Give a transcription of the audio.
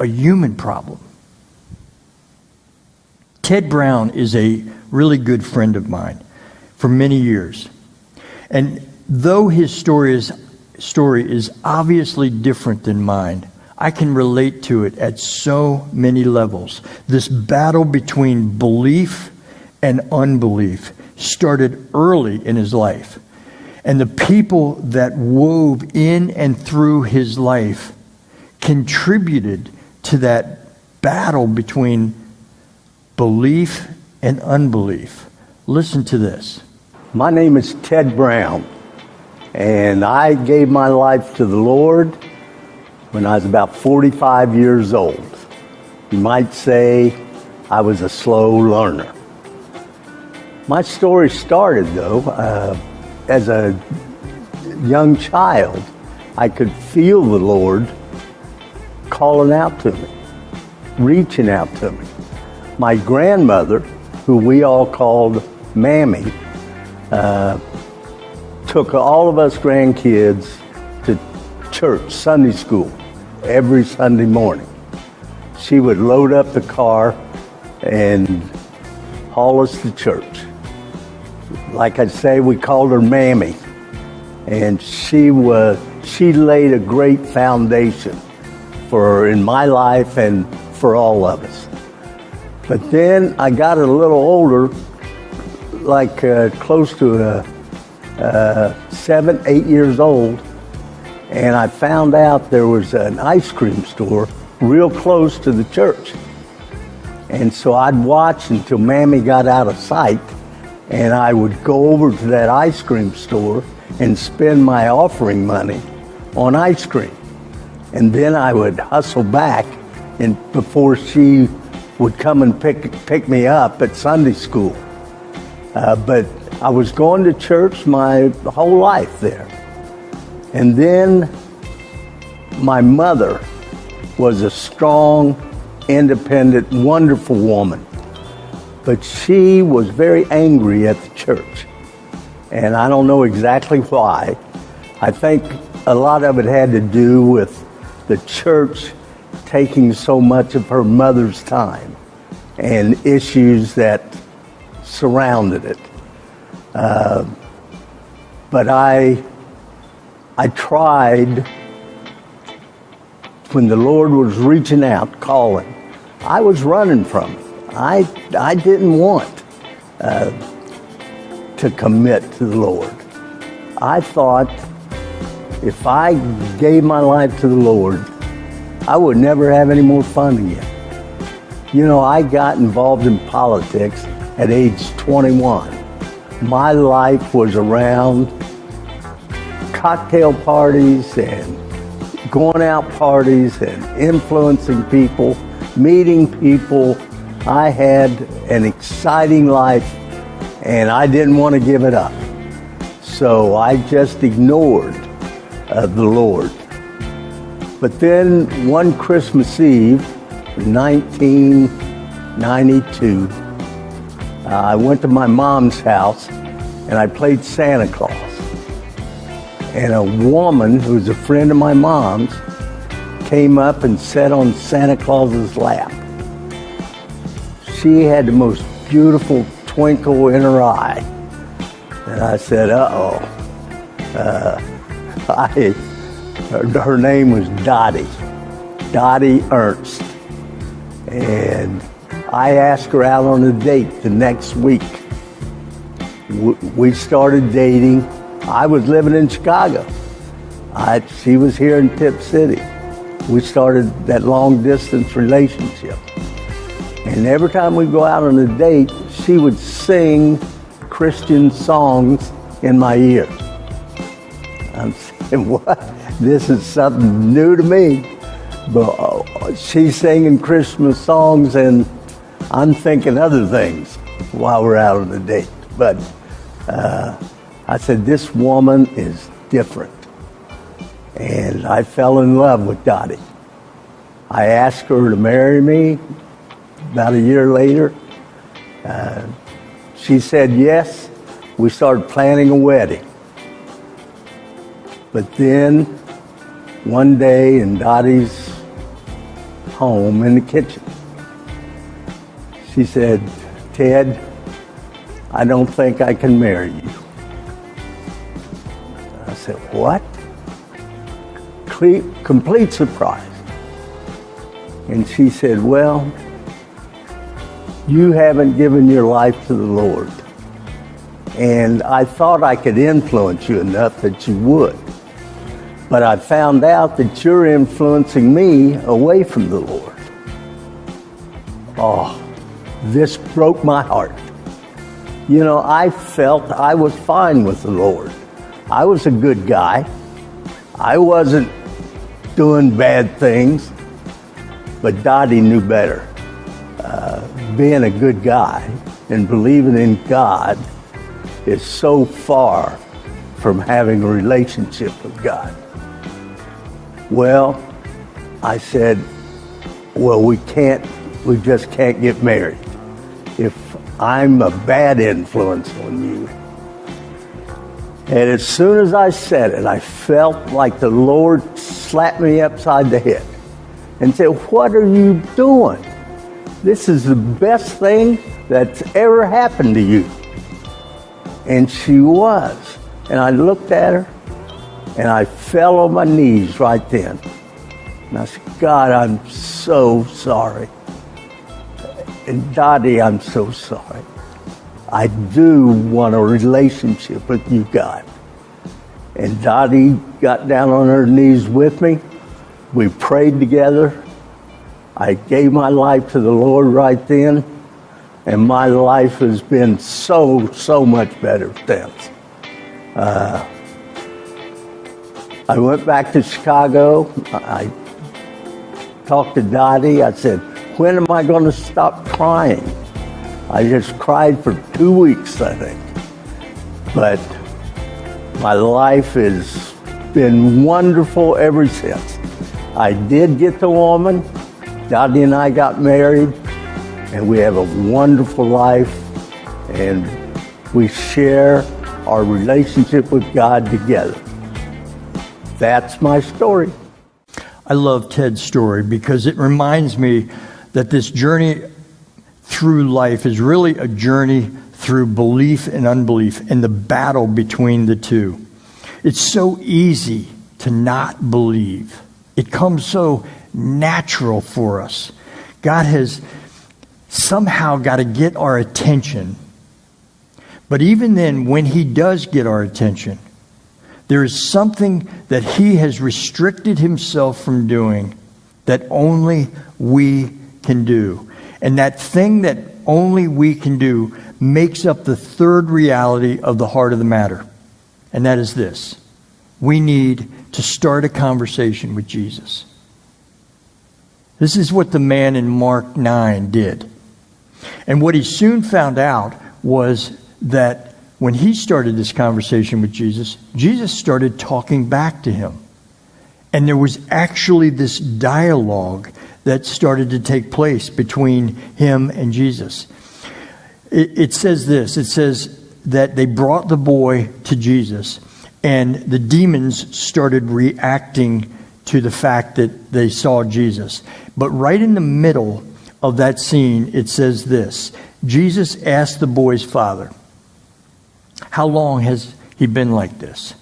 a human problem. Ted Brown is a really good friend of mine for many years. And though his story is obviously different than mine, I can relate to it at so many levels. This battle between belief and unbelief started early in his life. And the people that wove in and through his life contributed to that battle between belief and unbelief. Listen to this. My name is Ted Brown, and I gave my life to the Lord when I was about 45 years old. You might say I was a slow learner. My story started, though, as a young child. I could feel the Lord calling out to me, reaching out to me. My grandmother, who we all called Mammy, took all of us grandkids to church, Sunday school, every Sunday morning. She would load up the car and haul us to church. Like I say, we called her Mammy. And she laid a great foundation in my life and for all of us. But then I got a little older, like close to 7, 8 years old, and I found out there was an ice cream store real close to the church. And so I'd watch until Mammy got out of sight, and I would go over to that ice cream store and spend my offering money on ice cream. And then I would hustle back and before she would come and pick me up at Sunday school. But I was going to church my whole life there. And then my mother was a strong, independent, wonderful woman. But she was very angry at the church. And I don't know exactly why. I think a lot of it had to do with the church taking so much of her mother's time and issues that surrounded it. But I tried, when the Lord was reaching out, calling, I was running from it. I didn't want to commit to the Lord. I thought if I gave my life to the Lord, I would never have any more fun again. You know, I got involved in politics at age 21. My life was around cocktail parties and going out parties and influencing people, meeting people. I had an exciting life and I didn't want to give it up. So I just ignored the Lord. But then one Christmas Eve, 1992, I went to my mom's house and I played Santa Claus. And a woman who was a friend of my mom's came up and sat on Santa Claus's lap. She had the most beautiful twinkle in her eye. And I said, her name was Dottie Ernst. And I asked her out on a date the next week. We started dating. I was living in Chicago. She was here in Tip City. We started that long distance relationship. And every time we go out on a date, she would sing Christian songs in my ear. I'm saying, what? This is something new to me. But she's singing Christmas songs and I'm thinking other things while we're out on a date. But I said, this woman is different. And I fell in love with Dottie. I asked her to marry me about a year later. She said yes. We started planning a wedding. But then one day in Dottie's home in the kitchen. She said, "Ted, I don't think I can marry you." I said, "What?" Complete surprise. And she said, "Well, you haven't given your life to the Lord. And I thought I could influence you enough that you would. But I found out that you're influencing me away from the Lord." Oh, this broke my heart. You know, I felt I was fine with the Lord. I was a good guy. I wasn't doing bad things. But Dottie knew better. Being a good guy and believing in God is so far from having a relationship with God. Well, I said, well, we just can't get married if I'm a bad influence on you. And as soon as I said it, I felt like the Lord slapped me upside the head and said, "What are you doing? This is the best thing that's ever happened to you." And she was. And I looked at her, and I fell on my knees right then. And I said, "God, I'm so sorry. And Dottie, I'm so sorry. I do want a relationship with you, God." And Dottie got down on her knees with me. We prayed together. I gave my life to the Lord right then. And my life has been so much better since. I went back to Chicago. I talked to Dottie. I said, "When am I going to stop crying?" I just cried for 2 weeks, I think. But my life has been wonderful ever since. I did get the woman. Dottie and I got married. And we have a wonderful life, and we share our relationship with God together. That's my story. I love Ted's story because it reminds me that this journey through life is really a journey through belief and unbelief and the battle between the two. It's so easy to not believe. It comes so natural for us. God has somehow got to get our attention. But even then, when he does get our attention, there is something that he has restricted himself from doing that only we can do. And that thing that only we can do makes up the third reality of the heart of the matter. And that is this: we need to start a conversation with Jesus. This is what the man in Mark 9 did. And what he soon found out was that when he started this conversation with Jesus, Jesus started talking back to him. And there was actually this dialogue that started to take place between him and Jesus. It says this. It says that they brought the boy to Jesus, and the demons started reacting to the fact that they saw Jesus. But right in the middle of that scene, it says this: Jesus asked the boy's father, "How long has he been like this?"